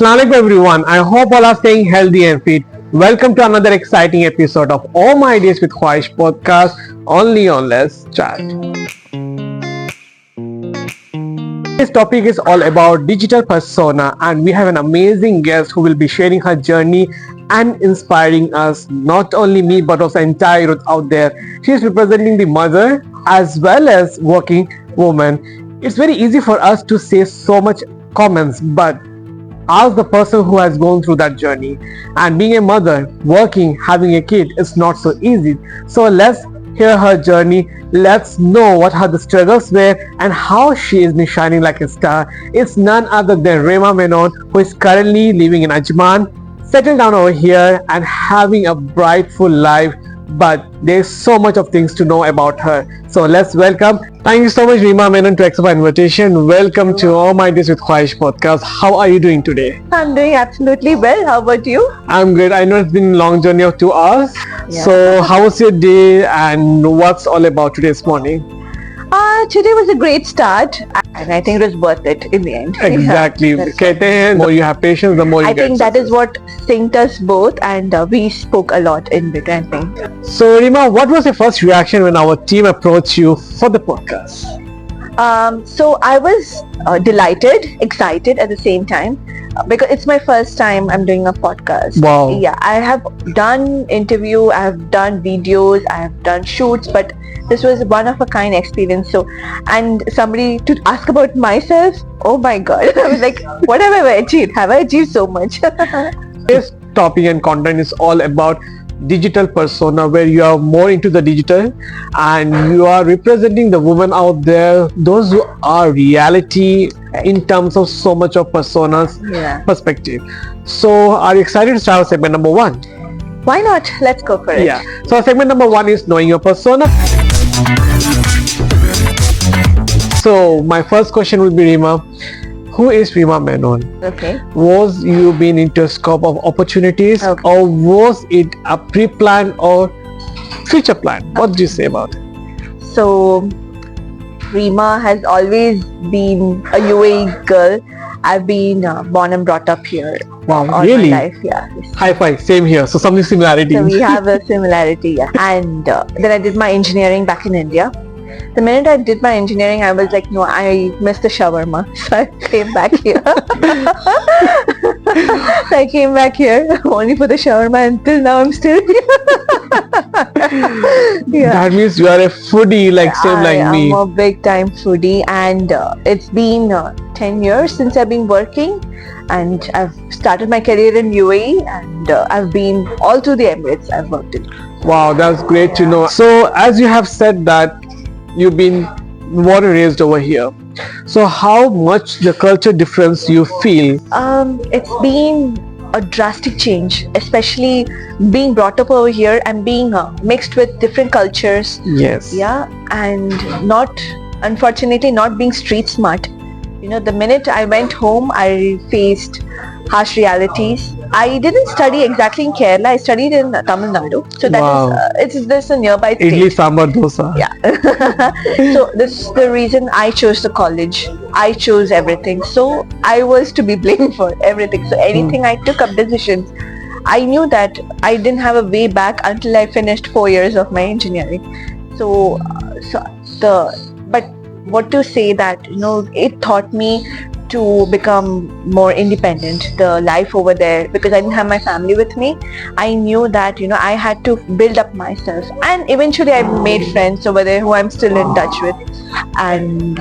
Assalamualaikum everyone. I hope all are staying healthy and fit. Welcome to another exciting episode of All My Ideas with Khwahish podcast only on Let's Chat. This topic is all about digital persona and we have an amazing guest who will be sharing her journey and inspiring us, not only me but also entire youth out there. She is representing the mother as well as working woman. It's very easy for us to say so much comments, but ask the person who has gone through that journey. And being a mother, working, having a kid is not so easy. So let's hear her journey. Let's know what her the struggles were and how she is been shining like a star. It's none other than Rima Menon, who is currently living in Ajman, settled down over here and having a brightful life. But there's so much of things to know about her. So let's welcome. Thank you so much, Rima Menon, to accept my invitation. Welcome to All My Days with Khwahish podcast. How are you doing today? I'm doing absolutely well. How about you? I'm good. I know it's been a long journey of 2 hours. Yeah. So how was your day and what's all about today's morning? Today was a great start and I think it was worth it in the end. Exactly. Yeah, that's कहते हैं, the more you have patience, the more you I get think that is success. what synced us both and we spoke a lot in between, I think. So Rima, what was your first reaction when our team approached you for the podcast? So I was delighted, excited at the same time because it's my first time I'm doing a podcast. Wow. Yeah, I have done interview, I have done videos, I have done shoots, but this was one of a kind experience. So, and somebody to ask about myself, oh my God, I was like, what have I achieved? Have I achieved so much? This topic and content is all about digital persona, where you are more into the digital and you are representing the women out there, those who are reality in terms of so much of personas Yeah. perspective. So are you excited to start with segment number 1? Why not? Let's go for it. Yeah. So segment number 1 is knowing your persona. So my first question would be, Rima, who is Rima Menon? Okay. Was you been into a scope of opportunities, Okay. or was it a pre-planned or future plan? What do you say about it? So, Rima has always been a UAE girl. I've been born and brought up here Wow, all really? my life. Yeah. High five, same here. So something similarities. So we have a similarity. Yeah. And then I did my engineering back in India. The minute I did my engineering, I was like, no, I missed the shawarma. So I came back here. So I came back here only for the shawarma. Until now, I'm still here. Yeah. That means you are a foodie, like same like me. I'm a big time foodie and it's been 10 years since I've been working and I've started my career in UAE and I've been all through the Emirates I've worked in. Wow, that's great to know. So as you have said that you've been born and raised over here, so how much the culture difference you feel? It's been a drastic change, especially being brought up over here and being mixed with different cultures. Yes. Yeah, and unfortunately not being street smart. You know, the minute I went home, I faced harsh realities. I didn't study exactly in Kerala. I studied in Tamil Nadu. So that Wow. is this a nearby state. Idli, sambar, dosa. Yeah. So this is the reason I chose the college. I chose everything. So I was to be blamed for everything. So anything I took up decisions, I knew that I didn't have a way back until I finished 4 years of my engineering. But what to say that, you know, it taught me to become more independent, the life over there, because I didn't have my family with me. I knew that, you know, I had to build up myself and eventually I made friends over there who I'm still in touch with and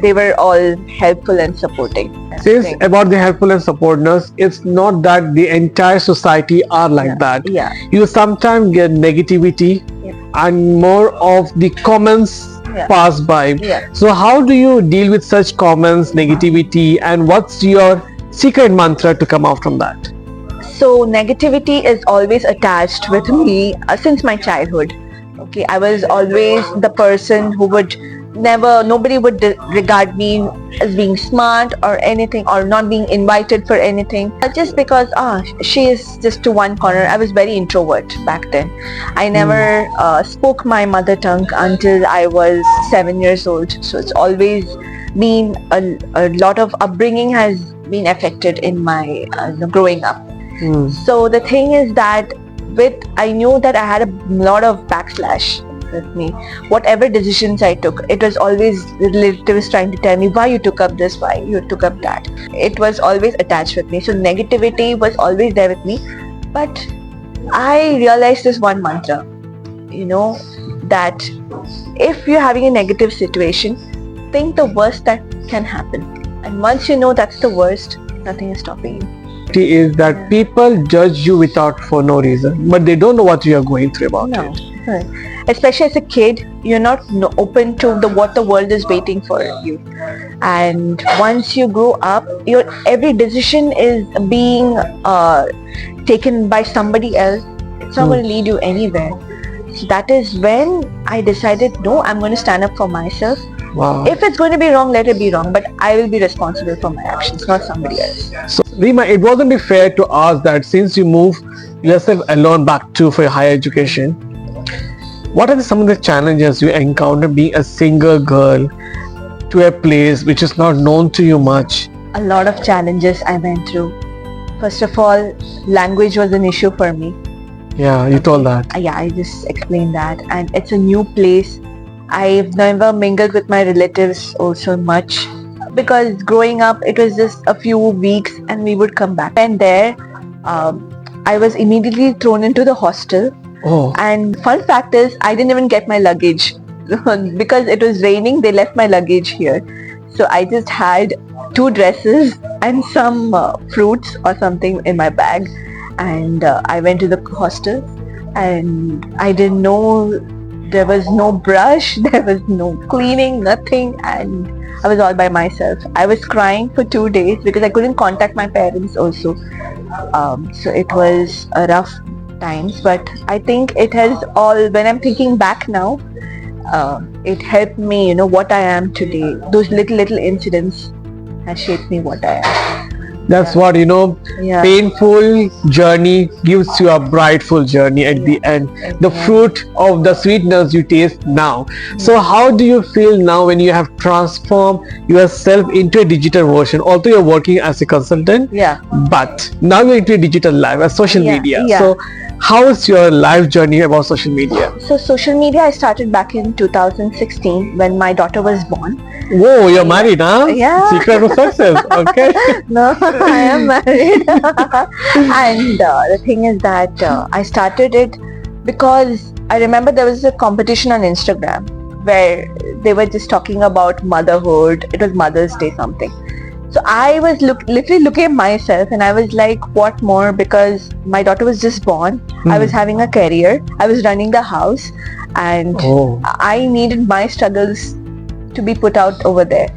they were all helpful and supporting. Since about the helpful and supportness, it's not that the entire society are like that. Yeah. You sometimes get negativity and more of the comments pass by. Yeah. So how do you deal with such comments, negativity, and what's your secret mantra to come out from that? So negativity is always attached with me since my childhood. Okay, I was always the person who would nobody would regard me as being smart or anything or not being invited for anything just because she is just to one corner. I was very introvert back then. I never spoke my mother tongue until I was 7 years old. So it's always been a lot of upbringing has been affected in my growing up. Hmm. So the thing is that I knew that I had a lot of backslash with me. Whatever decisions I took, it was always relatives trying to tell me why you took up this, why you took up that. It was always attached with me. So negativity was always there with me. But I realized this one mantra, that if you're having a negative situation, think the worst that can happen. And once you know that's the worst, nothing is stopping you. Is that people judge you without for no reason, but they don't know what you are going through about No. it. Especially as a kid, you're not open to what the world is waiting for you. And once you grow up, your every decision is being taken by somebody else. It's not going to lead you anywhere. So that is when I decided, no, I'm going to stand up for myself. Wow. If it's going to be wrong, let it be wrong. But I will be responsible for my actions, not somebody else. So Rima, it wasn't be fair to ask that since you moved yourself alone back to for your higher education, what are some of the challenges you encounter being a single girl to a place which is not known to you much? A lot of challenges I went through. First of all, language was an issue for me. Yeah, you told that. Yeah, I just explained that. And it's a new place. I've never mingled with my relatives also much, because growing up it was just a few weeks and we would come back. And there I was immediately thrown into the hostel. Oh. And fun fact is, I didn't even get my luggage because it was raining. They left my luggage here, so I just had 2 dresses and some fruits or something in my bag, and I went to the hostel. And I didn't know, there was no brush, there was no cleaning, nothing, and I was all by myself. I was crying for 2 days because I couldn't contact my parents also. So it was a rough times, but I think it has all, when I'm thinking back now, it helped me, what I am today. Those little incidents has shaped me what I am. That's what, Yeah. painful journey gives you a brightful journey at the end. The fruit of the sweetness you taste now. So how do you feel now when you have transformed yourself into a digital version? Although you're working as a consultant, Yeah. but now you're into a digital life, a social Yeah, media. yeah. So how is your life journey about social media? So social media I started back in 2016 when my daughter was born. Whoa, you're married, huh? Yeah. Secret of success. Okay. No, I am married. And the thing is that I started it because I remember there was a competition on Instagram where they were just talking about motherhood. It was Mother's Day something. So I was literally looking at myself and I was like, what more? Because my daughter was just born. I was having a career. I was running the house, and Oh. I needed my struggles to be put out over there.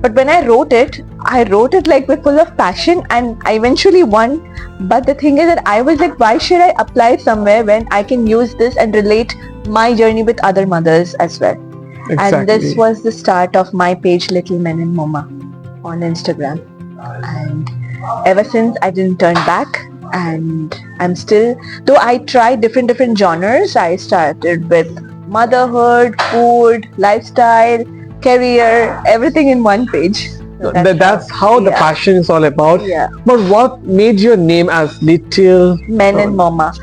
But when I wrote it like with full of passion, and I eventually won. But the thing is that I was like, why should I apply somewhere when I can use this and relate my journey with other mothers as well? Exactly. And this was the start of my page, Little Men in MoMA, on Instagram. And ever since, I didn't turn back. And I'm still, though I tried different genres. I started with motherhood, food, lifestyle, career, everything in one page. So That's how the yeah. passion is all about. Yeah. But what made your name as Little Men in MoMA.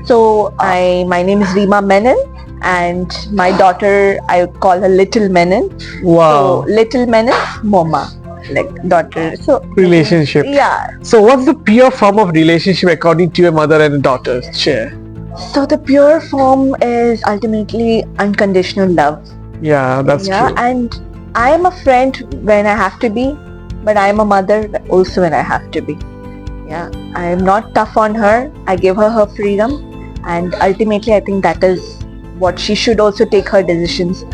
So my name is Rima Menon, and my daughter, I call her Little Menon. Wow. So Little Menon, MoMA, like daughter. So Relationship. yeah. So what's the pure form of relationship according to your mother and daughter? Share. So the pure form is ultimately unconditional love. Yeah, that's true. And I am a friend when I have to be, but I am a mother also when I have to be. Yeah, I am not tough on her. I give her freedom, and ultimately I think that is what she should also take her decisions.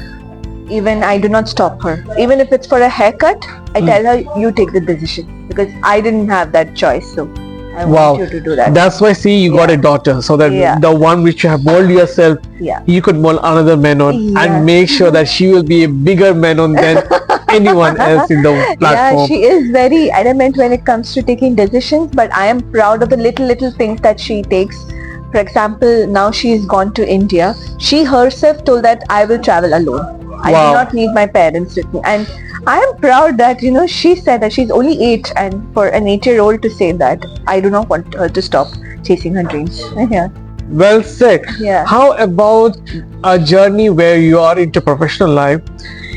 Even I do not stop her. Even if it's for a haircut, I tell her, you take the decision, because I didn't have that choice. So I Wow. want you to do that. That's why, see, you got a daughter, so that Yeah. the one which you have molded yourself, Yeah. you could mold another Menon Yeah. and make sure that she will be a bigger Menon than anyone else in the platform. Yeah, she is very adamant when it comes to taking decisions, but I am proud of the little things that she takes. For example, now she's gone to India. She herself told that I will travel alone. I Wow. do not need my parents with me. And I am proud that she said that she's only 8, and for an 8-year-old to say that, I do not want her to stop chasing her dreams. Yeah. Well said. Yeah. How about a journey where you are into professional life?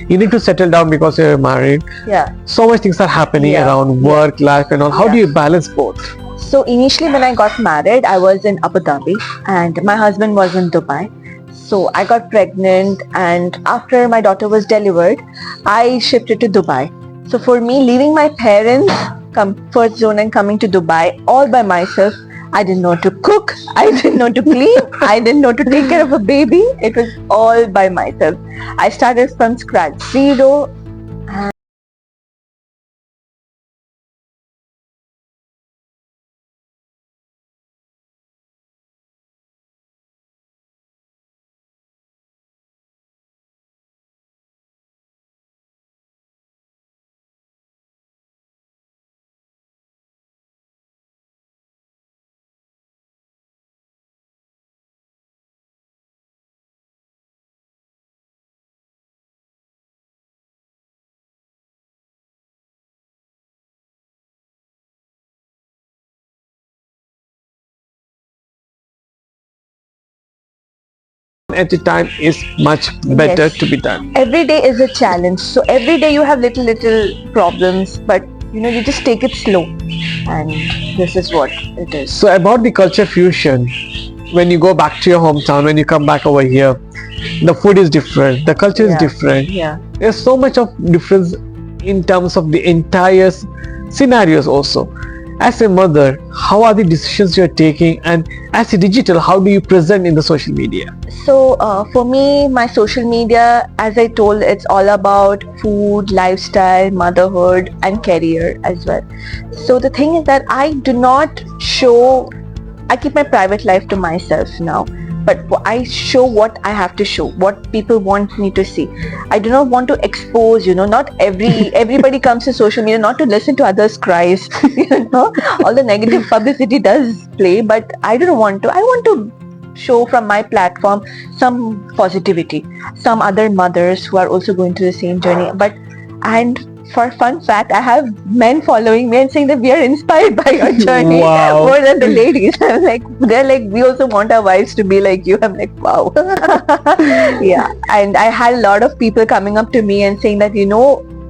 You need to settle down because you're married. Yeah. So much things are happening Yeah. around work, life, and all. How do Yeah. you balance both? So initially when I got married, I was in Abu Dhabi and my husband was in Dubai. So I got pregnant, and after my daughter was delivered, I shifted to Dubai. So for me, leaving my parents' comfort zone and coming to Dubai all by myself, I didn't know to cook, I didn't know to clean, I didn't know to take care of a baby. It was all by myself. I started from scratch, zero. At a time is much better Yes. to be done. Every day is a challenge. So every day you have little problems, but you just take it slow, and this is what it is. So about the culture fusion, when you go back to your hometown, when you come back over here, the food is different, the culture is Yeah. different. Yeah. There's so much of difference in terms of the entire scenarios also. As a mother, how are the decisions you're taking, and as a digital, how do you present in the social media? So for me, my social media, as I told, it's all about food, lifestyle, motherhood, and career as well. So the thing is that I do not show. I keep my private life to myself now, but I show what I have to show, what people want me to see. I do not want to expose. Not everybody comes to social media not to listen to others' cries. All the negative publicity does play, but I don't want to. I want to show from my platform some positivity, some other mothers who are also going through the same journey. And for fun fact, I have men following me and saying that we are inspired by your journey Wow. more than the ladies. I'm like, they're like, we also want our wives to be like you. I'm like, wow. Yeah. And I had a lot of people coming up to me and saying that,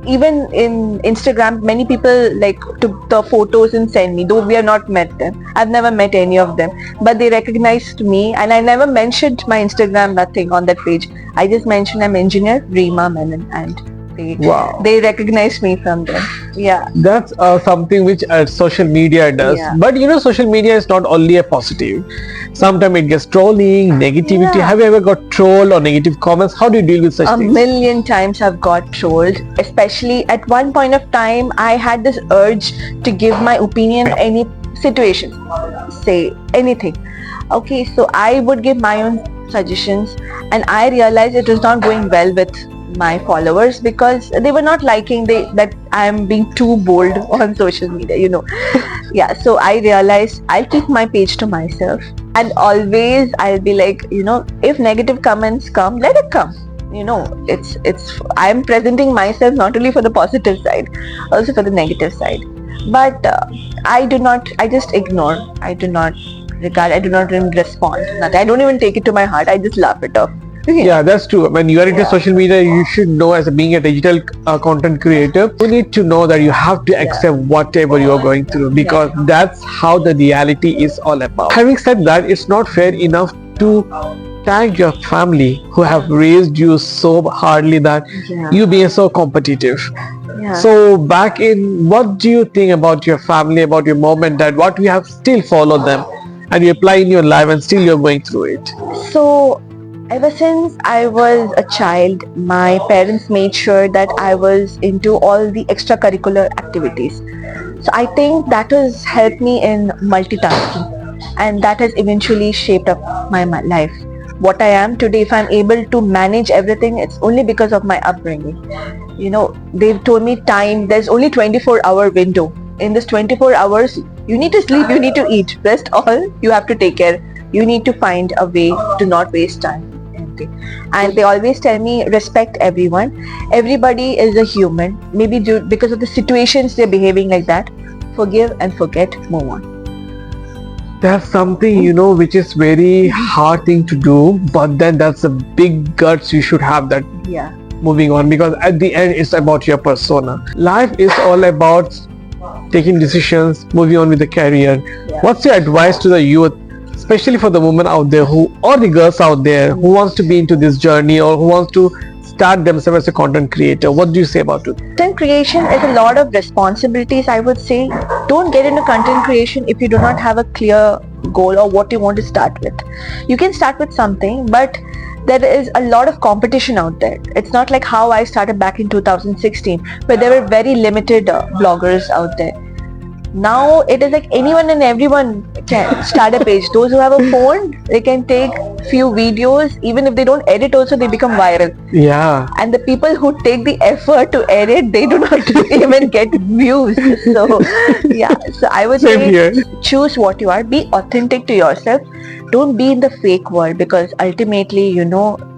even in Instagram, many people like took the photos and send me, though we have not met them. I've never met any of them, but they recognized me, and I never mentioned my Instagram, nothing on that page. I just mentioned I'm engineer Reema Menon, and Wow. they recognized me from them. Yeah. That's something which social media does. Yeah. But social media is not only a positive. Sometimes it gets trolling, negativity. Yeah. Have you ever got troll or negative comments? How do you deal with such A things? million times I've got trolled. Especially at one point of time, I had this urge to give my opinion on any situation, say anything. Okay, so I would give my own suggestions, and I realized it was not going well with my followers because they were not liking that I am being too bold on social media. Yeah, so I realized I'll keep my page to myself, and always I'll be like, if negative comments come, let it come. It's I'm presenting myself not only for the positive side, also for the negative side. But I just ignore. I do not regard, I do not even respond. Nothing. I don't even take it to my heart. I just laugh it off. Yeah, that's true. When you are into Yeah. social media, you should know, as being a digital content creator, you need to know that you have to accept whatever you are going through, because that's how the reality is all about. Having said that, it's not fair enough to thank your family who have raised you so hardly that Yeah. you being so competitive. Yeah. So back in, what do you think about your family, about your mom and dad? What we have still followed them, and you apply in your life, and still you're going through it. So ever since I was a child, my parents made sure that I was into all the extracurricular activities. So I think that has helped me in multitasking, and that has eventually shaped up my life. What I am today, if I'm able to manage everything, it's only because of my upbringing. They've told me time, there's only 24-hour window. In this 24 hours, you need to sleep, you need to eat. Rest all, you have to take care. You need to find a way to not waste time in Okay, and they always tell me respect everyone. Everybody is a human. Maybe because of the situations they're behaving like that. Forgive and forget. Move on. That's something, which is very hard thing to do, but then that's a big guts you should have, that Yeah. moving on, because at the end it's about your persona. Life is all about taking decisions, moving on with the career. Yeah. What's your advice to the youth, especially for the women out there who, or the girls out there who wants to be into this journey or who wants to start themselves as a content creator? What do you say about it? Content creation is a lot of responsibilities, I would say. Don't get into content creation if you do not have a clear goal or what you want to start with. You can start with something, but there is a lot of competition out there. It's not like how I started back in 2016, where there were very limited bloggers out there. Now it is like anyone and everyone can start a page. Those who have a phone, they can take few videos. Even if they don't edit also, they become viral. Yeah. And the people who take the effort to edit, they do not even get views. So yeah, so I would Same say here. choose what you are, be authentic to yourself. Don't be in the fake world, because ultimately,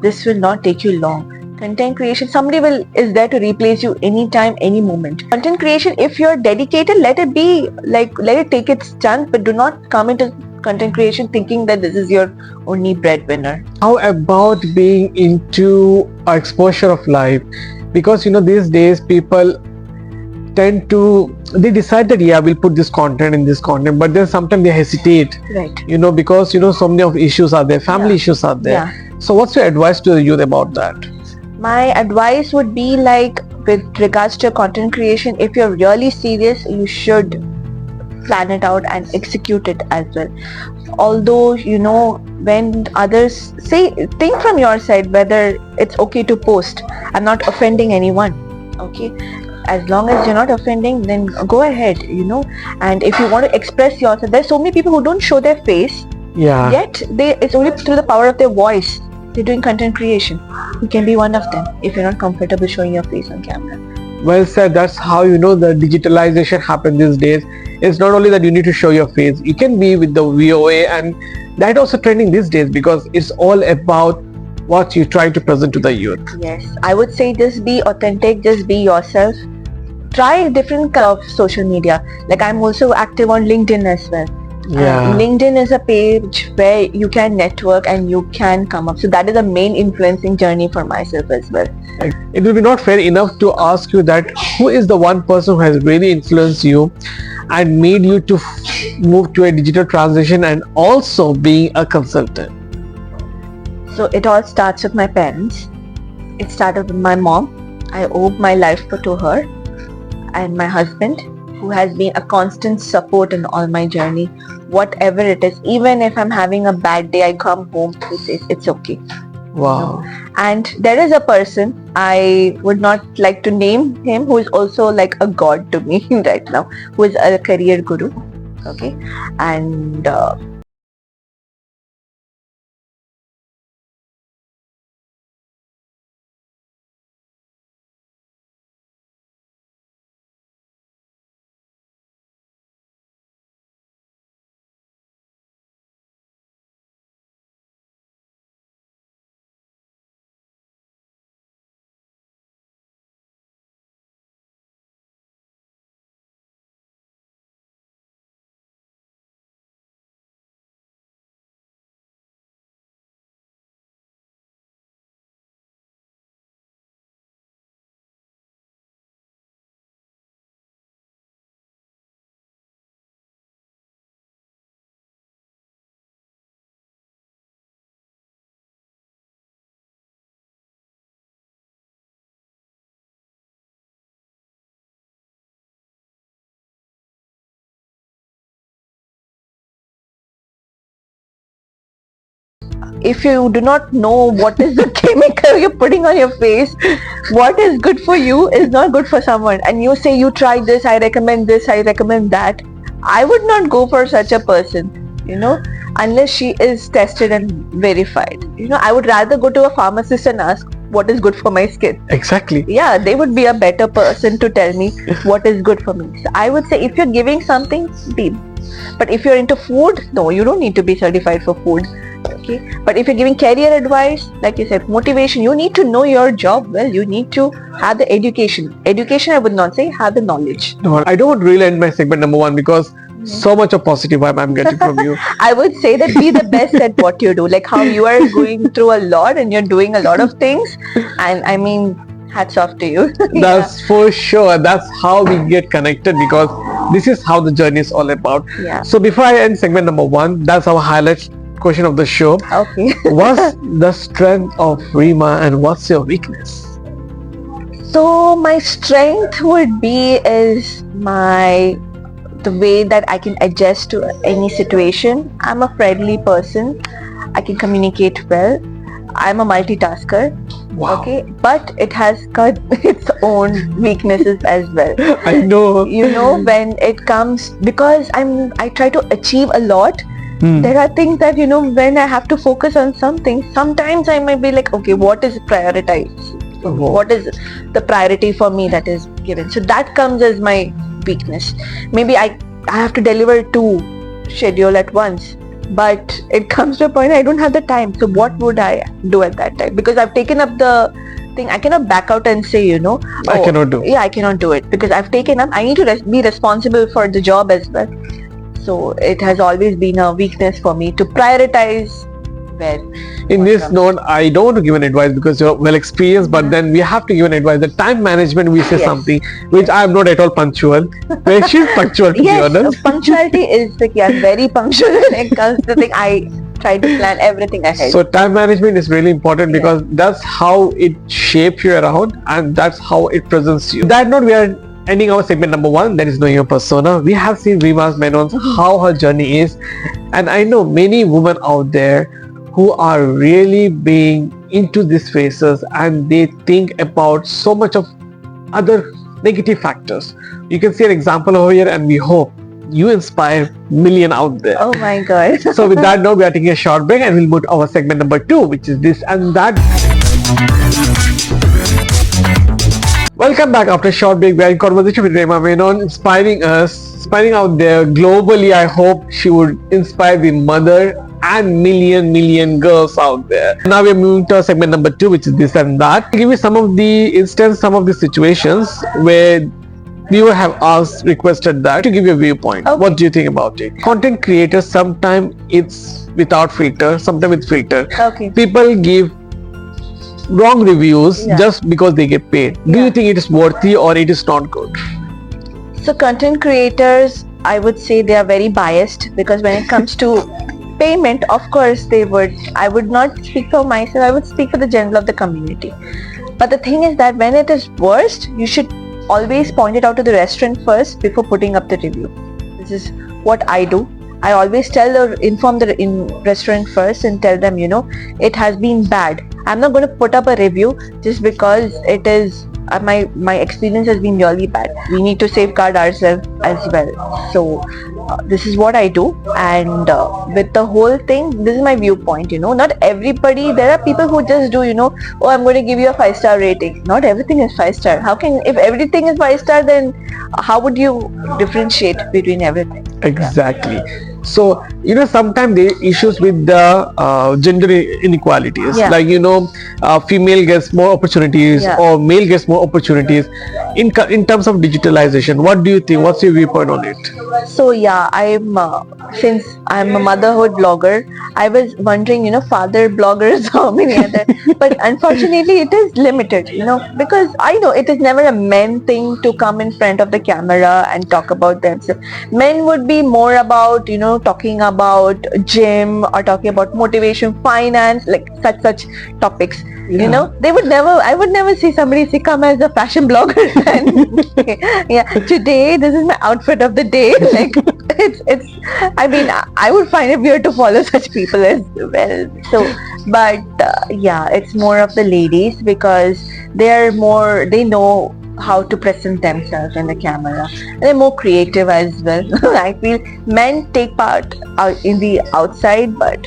this will not take you long. Content creation, somebody is there to replace you anytime, any moment. Content creation, if you're dedicated, let it be, let it take its chance, but do not come into content creation thinking that this is your only breadwinner. How about being into exposure of life? Because these days people tend to, they decide that we'll put this content in this content, but then sometimes they hesitate, Right. because so many of issues are there, family issues are there. Yeah. So what's your advice to the youth about that? My advice would be, like, with regards to content creation, if you're really serious, you should plan it out and execute it as well. Although, when others say, think from your side whether it's okay to post. I'm not offending anyone. Okay. As long as you're not offending, then go ahead, and if you want to express yourself, there's so many people who don't show their face, Yeah. yet it's only through the power of their voice they're doing content creation. You can be one of them if you're not comfortable showing your face on camera. Well said. That's how the digitalization happens these days. It's not only that you need to show your face, you can be with the VOA, and that also trending these days, because it's all about what you try to present to the youth. Yes, I would say just be authentic, just be yourself. Try different kind of social media. Like, I'm also active on LinkedIn as well. Yeah. LinkedIn is a page where you can network and you can come up. So that is a main influencing journey for myself as well. It will be not fair enough to ask you that who is the one person who has really influenced you and made you to move to a digital transition and also being a consultant. So it all starts with my parents. It started with my mom. I owe my life to her, and my husband, who has been a constant support in all my journey. Whatever it is, even if I'm having a bad day, I come home, he says it's okay. Wow. And there is a person, I would not like to name him, who is also like a god to me right now, who is a career guru. Okay. And if you do not know what is the chemical you're putting on your face, what is good for you is not good for someone, and you say you try this, I recommend this, I recommend that, I would not go for such a person, unless she is tested and verified. I would rather go to a pharmacist and ask what is good for my skin. Exactly. Yeah, they would be a better person to tell me what is good for me. So I would say, if you're giving something, be. But if you're into food, no, you don't need to be certified for food. Okay, but if you're giving career advice, like you said, motivation, you need to know your job well. You need to have the education. Education, I would not say, have the knowledge. No, I don't really end my segment number one because so much of positive vibe I'm getting from you. I would say that be the best at what you do. Like how you are going through a lot and you're doing a lot of things. And I mean, hats off to you. That's for sure. That's how we get connected because this is how the journey is all about. Yeah. So before I end segment number one, that's our highlight question of the show. Okay. What's the strength of Rima and what's your weakness? So my strength would be is the way that I can adjust to any situation. I'm a friendly person. I can communicate well. I'm a multitasker. Wow. Okay, but it has got its own weaknesses as well. I know. You know, when it comes, because I try to achieve a lot. There are things that, you know, when I have to focus on something, sometimes I might be like, okay, what is prioritized? What is the priority for me that is given? So that comes as my weakness. Maybe I have to deliver 2 schedule at once, but it comes to a point I don't have the time. So what would I do at that time? Because I've taken up the thing, I cannot back out and say, you know, I cannot do. Yeah, I cannot do it because I've taken up. I need to be responsible for the job as well. So it has always been a weakness for me to prioritize well. In this note, I don't want to give an advice because you're well experienced, but then we have to give an advice. The time management, we say Yes. something which I'm not at all punctual. Well, she's punctual to be Yes, honest. punctuality is the key. I'm very punctual when it comes to thing. I try to plan everything ahead. So time management is really important Yeah. because that's how it shapes you around and that's how it presents you. That note, we are ending our segment number one, that is knowing your persona. We have seen Rima's Menon's how her journey is, and I know many women out there who are really being into these phases and they think about so much of other negative factors. You can see an example over here and we hope you inspire million out there. Oh my god. So with that note, we are taking a short break and we'll move to our segment number 2, which is this and that. Welcome back after a short break. We are in conversation with Rima Menon, inspiring out there globally. I hope she would inspire the mother and million girls out there. Now we are moving to our segment number 2, which is this and that. I'll give you some of the situations where viewer have requested that to give you a viewpoint. Okay. What do you think about it? Content creators, sometimes it's without filter, sometimes with filter. Okay. People give wrong reviews Yeah. just because they get paid. Do Yeah. you think it is worthy or it is not good? So content creators, I would say they are very biased because when it comes to payment, of course they would. I would not speak for myself. I would speak for the general of the community. But the thing is that when it is worst, you should always point it out to the restaurant first before putting up the review. This is what I do. I always inform the restaurant first and tell them, you know, it has been bad. I'm not going to put up a review just because it is my experience has been really bad. We need to safeguard ourselves as well. So this is what I do, and with the whole thing, this is my viewpoint. You know, not everybody. There are people who just do, you know, oh, I'm going to give you a 5-star rating. Not everything is 5-star. How can, if everything is 5-star, then how would you differentiate between everything? Exactly. So, you know, sometimes there are issues with the gender inequalities. Yeah. Like, you know, female gets more opportunities Yeah. or male gets more opportunities. In terms of digitalization, what do you think? What's your viewpoint on it? So yeah, since I'm a motherhood blogger, I was wondering, you know, father bloggers, how many other, but unfortunately it is limited, you know, because I know it is never a men thing to come in front of the camera and talk about themselves. Men would be more about, you know, talking about gym or talking about motivation, finance, like such topics. You know, I would never see somebody say come as a fashion blogger and yeah, today this is my outfit of the day. Like it's I mean, I would find it weird to follow such people as well. So, but yeah, it's more of the ladies because they know how to present themselves in the camera, and they're more creative as well. I feel men take part in the outside, but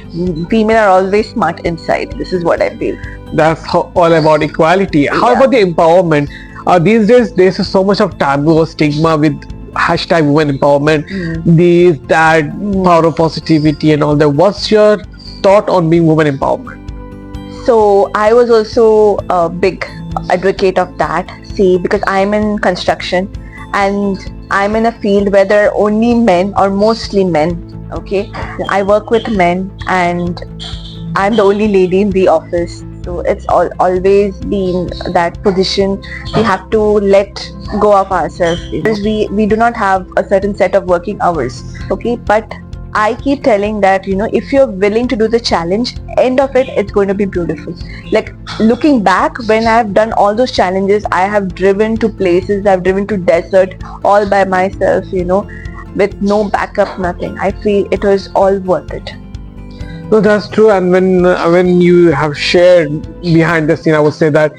female are always smart inside. This is what I feel. That's all about equality. How Yeah. about the empowerment? These days, there's so much of taboo or stigma with hashtag women empowerment, this, that, power of positivity and all that. What's your thought on being women empowerment? So I was also a big advocate of that. See, because I'm in construction and I'm in a field where there are only men or mostly men. Okay, I work with men and I'm the only lady in the office. So it's always been that position. We have to let go of ourselves because we do not have a certain set of working hours. Okay, but I keep telling that, if you're willing to do the challenge, end of it, it's going to be beautiful. Like looking back, when I've done all those challenges, I have driven to places, I've driven to desert all by myself, with no backup, nothing. I feel it was all worth it. No, that's true. And when you have shared behind the scene, I would say that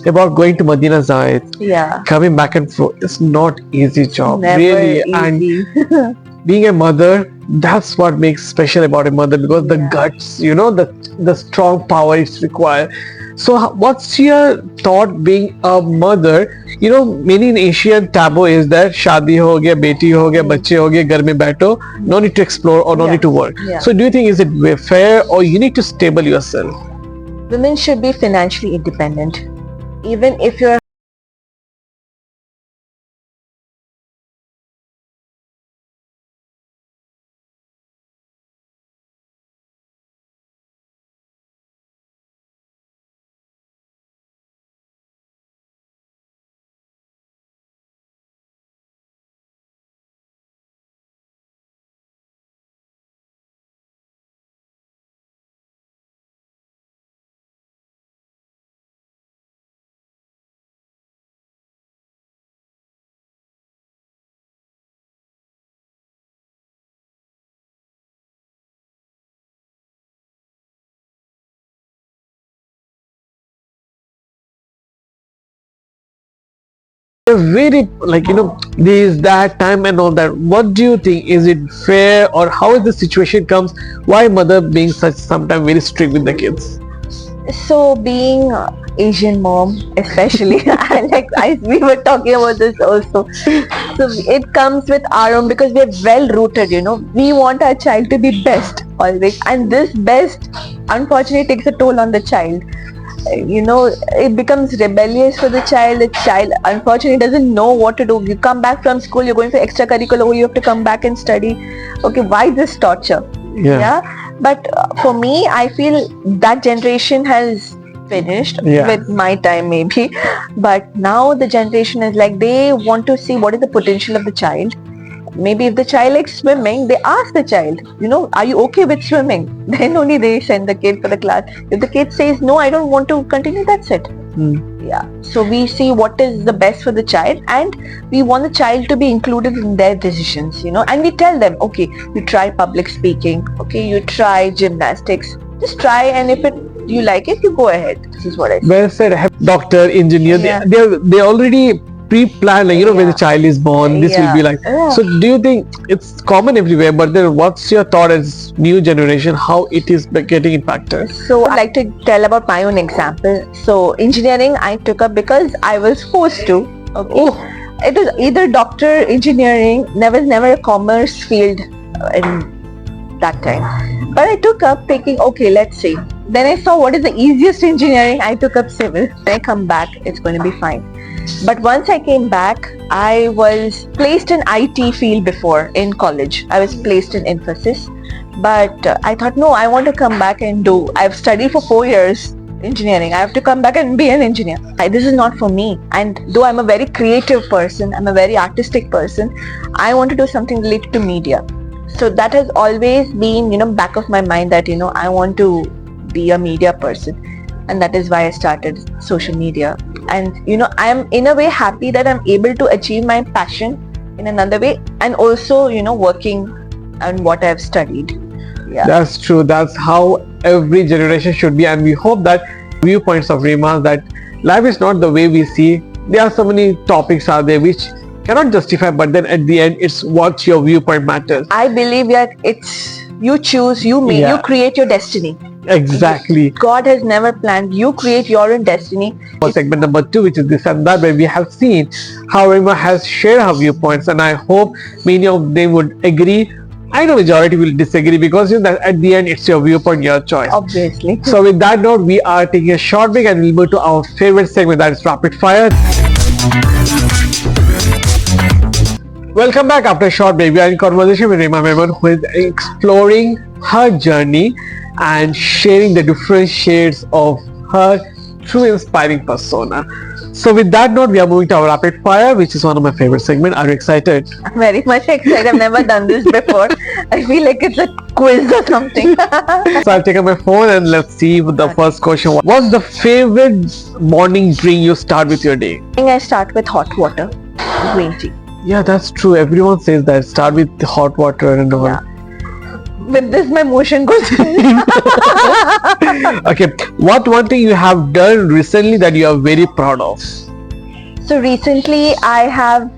about going to Madina Zayed, Yeah. coming back and forth, it's not easy job, Never really. easy. And being a mother, that's what makes special about a mother, because the Yeah. guts, the strong power it's required. So what's your thought being a mother? Many in Asian taboo is that shadi ho gaya, beti ho gaya, bacche ho gaya, ghar mein baito, no need to explore or no Yeah. need to work. Yeah. So do you think is it fair, or you need to stable yourself? Women should be financially independent. Even if you're Very, there's that time and all that. What do you think? Is it fair, or how is the situation comes? Why mother being such sometimes very strict with the kids? so being Asian mom, especially, we were talking about this also. So it comes with our own, because we're well rooted. We want our child to be best always, and this best, unfortunately, takes a toll on the child. It becomes rebellious for the child. The child unfortunately doesn't know what to do. You come back from school, you're going for extracurricular, oh, you have to come back and study. Okay, why this torture? Yeah. But for me, I feel that generation has finished with my time maybe. But now the generation is like, they want to see what is the potential of the child. Maybe if the child likes swimming, they ask the child, are you okay with swimming? Then only they send the kid for the class. If the kid says, no, I don't want to continue, that's it. Yeah. So we see what is the best for the child, and we want the child to be included in their decisions, and we tell them, okay, you try public speaking, okay, you try gymnastics, just try, and if you like it, you go ahead. This is what I say. Well said. Doctor, engineer, Yeah. they already pre-plan, when the child is born, this will be like. Yeah. So do you think it's common everywhere, but then what's your thought as new generation, how it is getting impacted? So I like to tell about my own example. So engineering I took up because I was forced to. Okay. Oh. It was either doctor, engineering. Never a commerce field in that time. But I took up thinking, okay, let's see. Then I saw what is the easiest engineering. I took up civil. When I come back, it's going to be fine. But once I came back, I was placed in IT field before in college. I was placed in Infosys. But I thought, no, I want to come back and do. I've studied for 4 years engineering. I have to come back and be an engineer. This is not for me. And though I'm a very creative person, I'm a very artistic person, I want to do something related to media. So that has always been, back of my mind that, I want to be a media person. And that is why I started social media. And I'm in a way happy that I'm able to achieve my passion in another way, and also working on what I've studied. Yeah, That's true. That's how every generation should be, and we hope that viewpoints of Rima, that life is not the way we see. There are so many topics out there which cannot justify, but then at the end, it's what your viewpoint matters. I believe that it's you choose, you make, Yeah. you create your destiny. Exactly. God has never planned. You create your own destiny. For segment number 2, which is this and that, where we have seen how Rima has shared her viewpoints, and I hope many of them would agree I know majority will disagree because that at the end it's your viewpoint, your choice. Obviously. So with that note, we are taking a short break and we'll move to our favorite segment, that is rapid fire. Welcome back after a short break. We are in conversation with Rima Memon, who is exploring her journey and sharing the different shades of her true inspiring persona. So with that note, we are moving to our rapid fire, which is one of my favorite segments. Are you excited? I'm very much excited. I've never done this before. I feel like it's a quiz or something. So I've taken my phone and let's see what the first question was. What's the favorite morning drink you start with your day? I think I start with hot water, green tea. Yeah, that's true. Everyone says that. Start with the hot water and all. Yeah. With this, my motion goes. Okay, what one thing you have done recently that you are very proud of? So recently, I have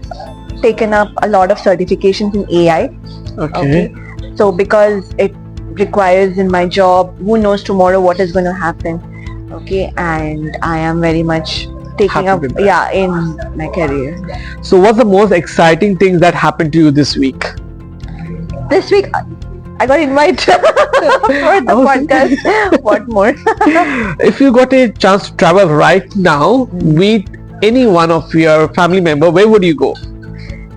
taken up a lot of certifications in AI. Okay. So because it requires in my job, who knows tomorrow what is going to happen. Okay, and I am very much taking Happy up, with that. yeah, in my career. So what's the most exciting things that happened to you this week? This week, I got invited for the podcast. What more? If you got a chance to travel right now with any one of your family member, where would you go?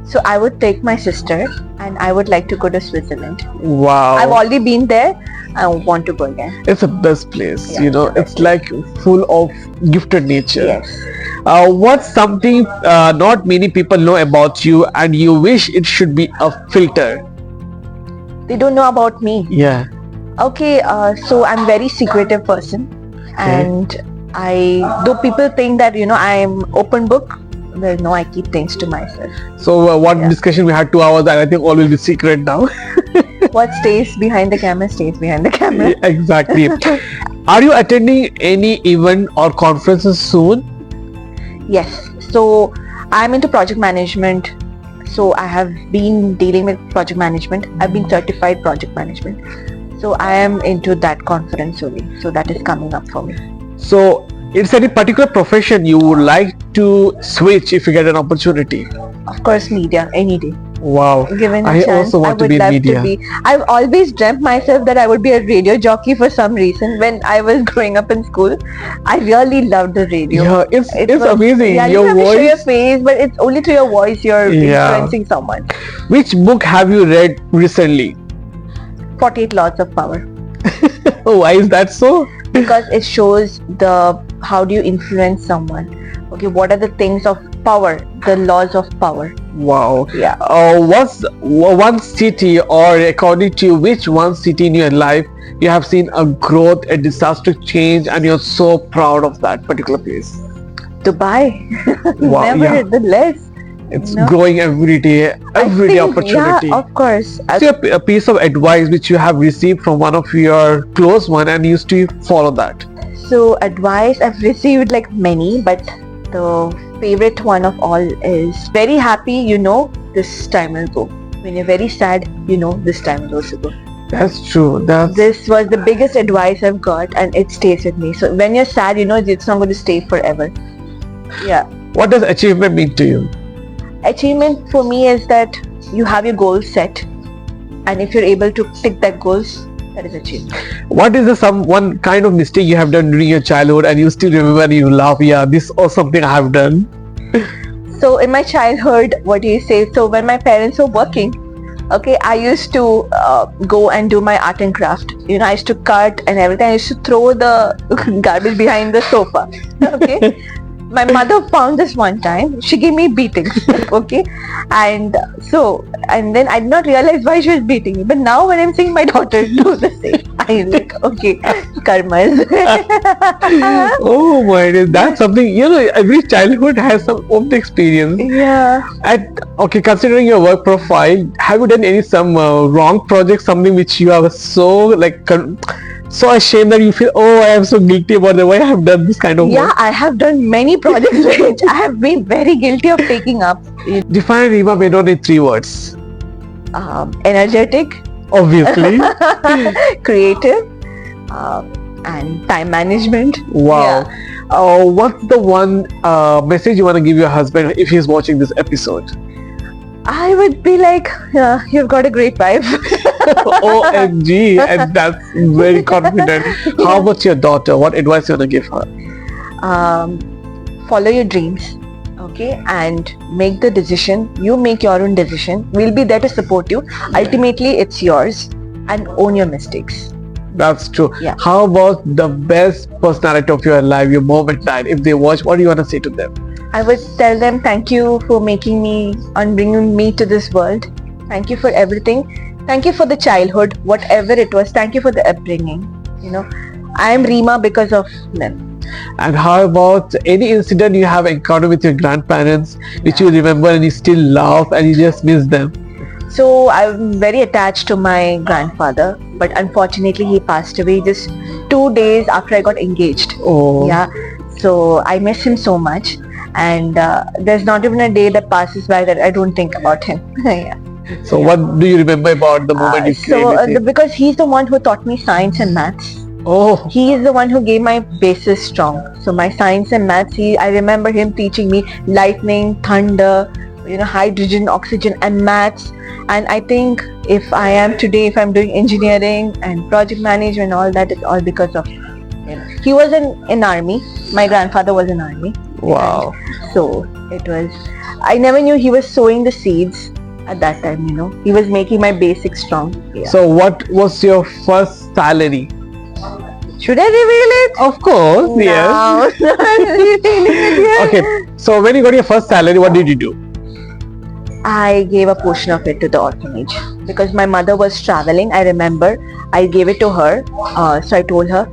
So I would take my sister and I would like to go to Switzerland. Wow. I've already been there. I want to go again. It's the best place, Yeah, you know. it's the It's like full of gifted nature. Yes. What's something not many people know about you and you wish it should be a filter? They don't know about me. Yeah. Okay, so I'm very secretive person, and though people think that I'm open book, well, no, I keep things to myself. So what Yeah. discussion we had 2 hours, and I think all will be secret now. What stays behind the camera stays behind the camera. Exactly. Are you attending any event or conferences soon? Yes, so I'm into project management. So I have been dealing with project management. I've been certified project management. So I am into that conference only. So that is coming up for me. So it's any particular profession you would like to switch if you get an opportunity? Of course, media, any day. Wow. Given a I chance, also want I to would be in love media. to be. I've always dreamt myself that I would be a radio jockey for some reason. When I was growing up in school, I really loved the radio. Yeah, it's was- amazing. Yeah, you Your don't have to show your voice. face, but it's only through your voice you're Yeah. influencing someone. Which book have you read recently? 48 Laws of Power. Oh, why is that so? Because it shows how do you influence someone. Okay, what are the things of power, the laws of power. Wow. Yeah. What's one city, or according to you, which one city in your life you have seen a growth, a disaster change, and you're so proud of that particular place? Dubai. Wow, Never yeah. the less. It's No. growing every day opportunity. Yeah, of course. So a piece of advice which you have received from one of your close one and you still follow that. So advice I've received like many, but the favorite one of all is very happy, this time will go. When you're very sad, this time will also go. That's true. This was the biggest advice I've got and it stays with me. So when you're sad, it's not going to stay forever. Yeah. What does achievement mean to you? Achievement for me is that you have your goals set, and if you're able to tick that goals, that is achievement. What is one kind of mistake you have done during your childhood and you still remember and you laugh, yeah, this or something I have done? So in my childhood, what do you say? So when my parents were working, okay, I used to go and do my art and craft. I used to cut and everything. I used to throw the garbage behind the sofa. Okay. My mother found this one time. She gave me beatings. Okay. And then I did not realize why she was beating me. But now when I'm seeing my daughter do the same, I'm like, okay, karmas. Oh my God, that's something, every childhood has some of the experience. Yeah. Okay, considering your work profile, have you done some wrong project, something which you are so so ashamed that you feel, oh, I am so guilty about the way I have done this kind of Yeah, work? I have done many projects which I have been very guilty of taking up. Define Rima Memon in 3 words. Energetic, Obviously. creative, and time management. Wow. What's the one message you want to give your husband if he's watching this episode? I would be like, yeah, you've got a great wife. OMG, and that's very confident. How about your daughter? What advice you want to give her? Follow your dreams, okay, and make the decision. You make your own decision. We'll be there to support you. Ultimately, it's yours, and own your mistakes. That's true. Yeah. How about the best personality of your life, your mom and dad? If they watch, what do you want to say to them? I would tell them thank you for making me and bringing me to this world. Thank you for everything. Thank you for the childhood, whatever it was. Thank you for the upbringing. You know, I am Reema because of them. And how about any incident you have encountered with your grandparents, which you remember and you still laugh and you just miss them? So I'm very attached to my grandfather, but unfortunately he passed away just 2 days after I got engaged. Oh, Yeah, so I miss him so much, and there's not even a day that passes by that I don't think about him. Yeah. so what do you remember about the moment you came with him? Because he's the one who taught me science and maths. Oh, He is the one who gave my basis strong. So my science and maths, I remember him teaching me lightning, thunder, hydrogen, oxygen, and maths. And I think if I am today, if I'm doing engineering and project management, all that is all because of him. He was in army. My grandfather was in army. wow. So it was. I never knew he was sowing the seeds at that time. He was making my basics strong. Yeah. So what was your first salary? Should I reveal it? Of course, yes. No. Okay, so when you got your first salary, what did you do? I gave a portion of it to the orphanage because my mother was traveling. I remember I gave it to her. So I told her,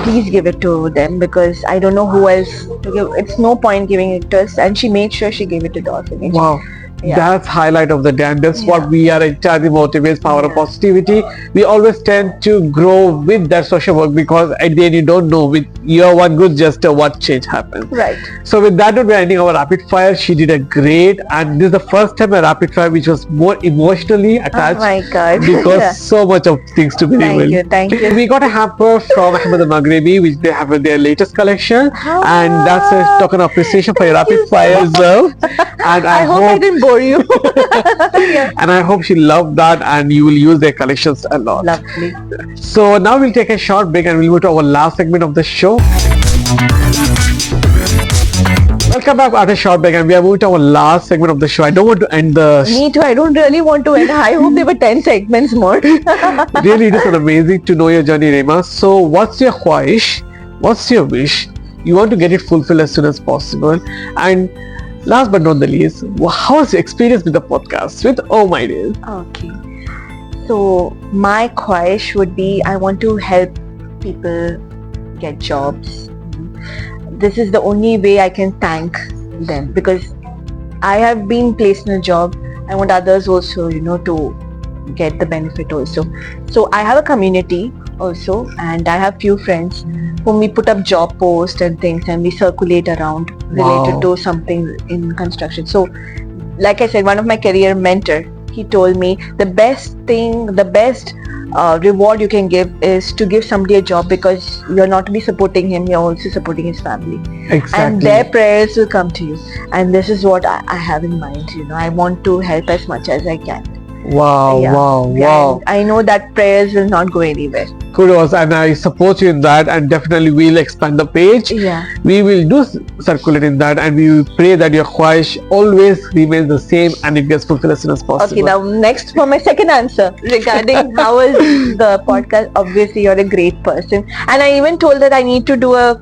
please give it to them because I don't know who else to give. It's no point giving it to us. And she made sure she gave it to the orphanage. Wow. Yeah. That's highlight of the day, and that's Yeah. what we are entirely motivates power of Yeah. positivity. We always tend to grow with that social work because at the end you don't know with your one good gesture what change happens. Right. So with that note, we're ending our rapid fire. She did a great, and this is the first time a rapid fire which was more emotionally Oh attached my God. because Yeah. so much of things to be Thank revealed. you. Thank you. We got a hamper from Ahmed Al-Maghribi, which they have in their latest collection, and that's a token of appreciation for your rapid fire reserve. And I hope I didn't bore you. Yeah. and I hope she loved that, and you will use their collections a lot. Lovely. So now we'll take a short break and we'll move to our last segment of the show. Welcome back after a short break, and we are moving to our last segment of the show. I don't want to end the Me too. I don't really want to end. I hope there were 10 segments more. Really, it is an amazing to know your journey, Reema. So, what's your khwahish? What's your wish? You want to get it fulfilled as soon as possible. And last but not the least, how was your experience with the podcast with Oh My Days? Okay. So my khwahish would be I want to help people get jobs. This is the only way I can thank them because I have been placed in a job. I want others also, to get the benefit also. So I have a community also, and I have few friends whom we put up job posts and things, and we circulate around related Wow. to something in construction. So like I said, one of my career mentor, he told me the best reward you can give is to give somebody a job because you're not only supporting him, you're also supporting his family. Exactly. And their prayers will come to you. And this is what I have in mind. I want to help as much as I can. Wow, Yeah. wow, Yeah, wow. and I know that prayers will not go anywhere. Kudos, and I support you in that, and definitely we'll expand the page. Yeah. We will do circulate in that, and we will pray that your khwahish always remains the same and it gets fulfilled as soon as possible. Okay, now next for my second answer regarding how was the podcast. Obviously, you're a great person, and I even told that I need to do a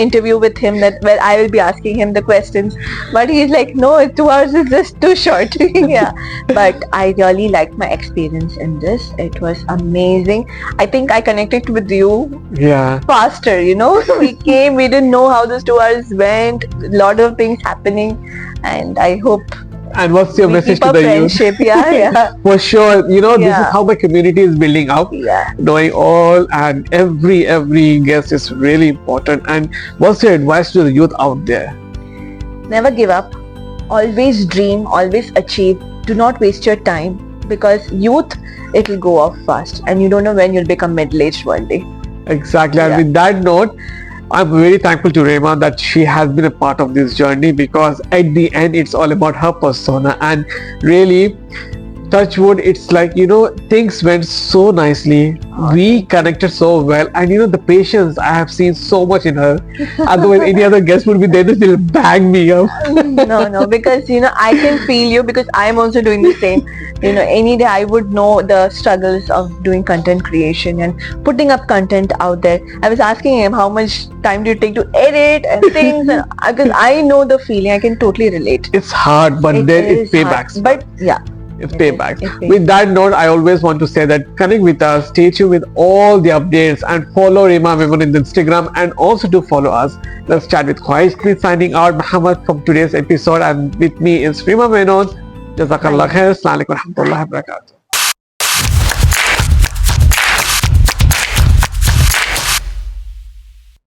interview with him that where I will be asking him the questions, but he's like, no, 2 hours is just too short. Yeah, but I really liked my experience in this. It was amazing. I think I connected with you Yeah. faster. We came, we didn't know how those 2 hours went. A lot of things happening, and I hope And what's your we message keep to our the youth? friendship. Yeah. For sure, this Yeah. is how my community is building up. Yeah. Knowing all and every guest is really important. And what's your advice to the youth out there? Never give up. Always dream, always achieve. Do not waste your time because youth, it'll go off fast and you don't know when you'll become middle-aged one day. Exactly. And Yeah. with that note, I'm very thankful to Rema that she has been a part of this journey, because at the end it's all about her persona, and really, touch wood, it's like, things went so nicely. We connected so well, and the patience I have seen so much in her. Otherwise any other guest would be there to still bang me up. No, because I can feel you, because I'm also doing the same. Any day I would know the struggles of doing content creation and putting up content out there. I was asking him how much time do you take to edit and things, and because I know the feeling, I can totally relate. It's hard, but then it is hard, paybacks. but yeah, It's it payback. is, it pays. With that note, I always want to say that connect with us, stay tuned with all the updates, and follow Rema Memon in Instagram, and also do follow us. Let's chat with Khwahish. Signing out, Muhammad, from today's episode, and with me is Rema Memon. Jazakallah khair. Assalamu alaikum wa rahmatullahi wa barakatuh.